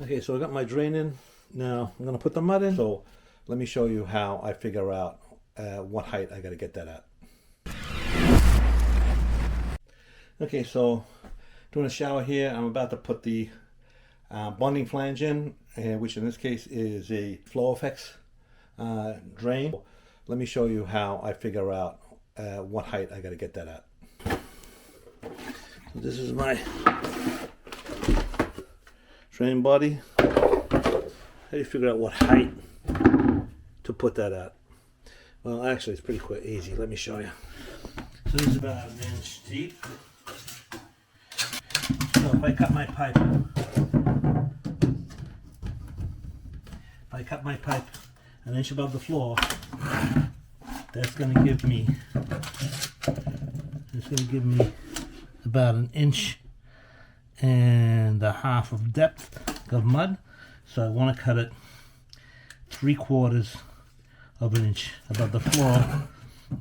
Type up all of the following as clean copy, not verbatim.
Okay, so I got my drain in. Now I'm gonna put the mud in. So let me show you how I figure out what height I gotta get that at. Okay, so doing a shower here. I'm about to put the bonding flange in, which in this case is a flow effects drain. Let me show you how I figure out what height I gotta get that at. So this is my drain body. How do you figure out what height to put that at? Well, actually, it's pretty quick, easy. Let me show you. So this is about 1 inch deep. So if I cut my pipe, an inch above the floor, that's going to give me about 1.5 inches of depth of mud. So I want to cut it 3/4 of an inch above the floor.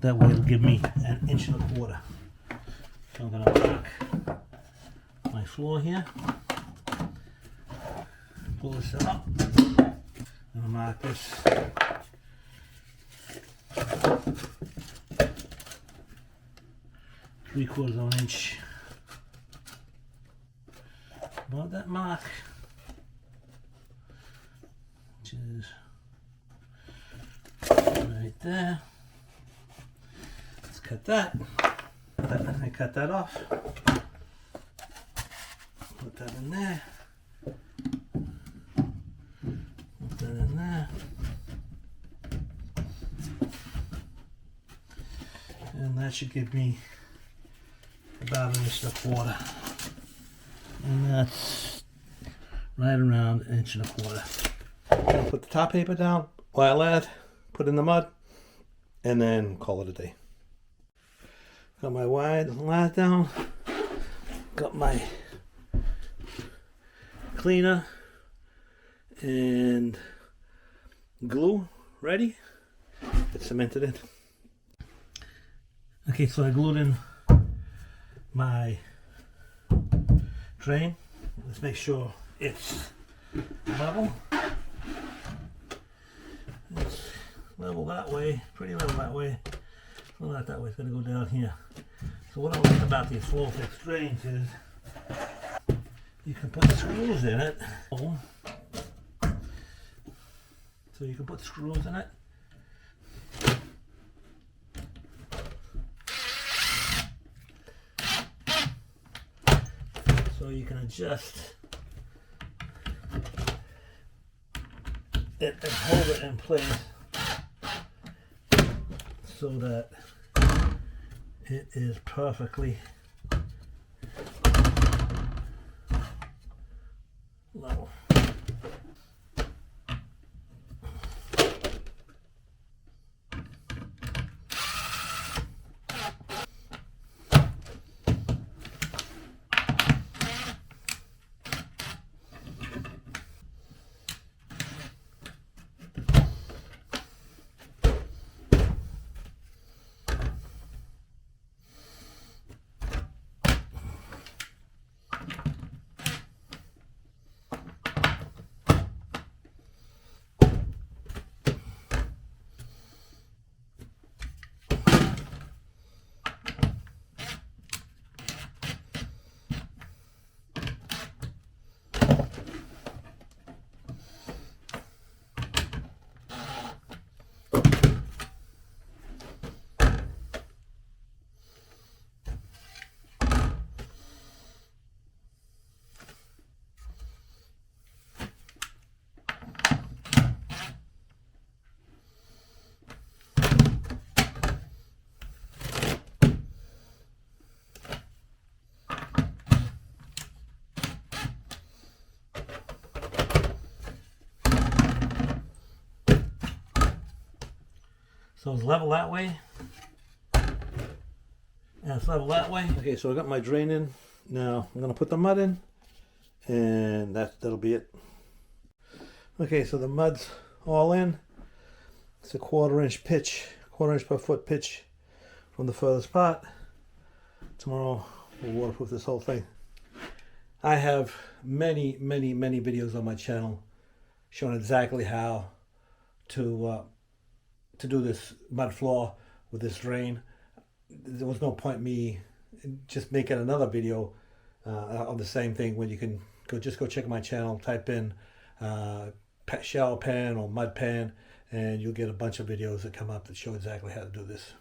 That way it'll give me 1.25 inches. So I'm going to mark my floor here. Pull this up. I'm going to mark this. Three-quarters of an inch above that mark, which is right there. Let's cut that. I cut that off. Put that in there. Put that in there. And that should give me about 1.25 inches. And that's right around 1.25 inches. I'll put the top paper down while I add, put in the mud, and then call it a day. Got my wide lad down, got my cleaner and glue ready. It's cemented in. Okay, so I glued in my drain. Let's make sure it's level. It's level that way, pretty level that way. Well, not that way, it's going to go down here. So what I like about these flow fix drains is you can put screws in it. So you can put screws in it. So you can adjust it and hold it in place so that it is perfectly level. So it's level that way, and it's level that way. Okay, so I got my drain in. Now I'm going to put the mud in, and that'll be it. Okay, so the mud's all in. It's a 1/4 inch pitch, 1/4 inch per foot pitch from the furthest part. Tomorrow we'll waterproof this whole thing. I have many videos on my channel showing exactly how to do this mud floor with this drain. There was no point me just making another video on the same thing when you can go check my channel, type in shower pan or mud pan, and you'll get a bunch of videos that come up that show exactly how to do this.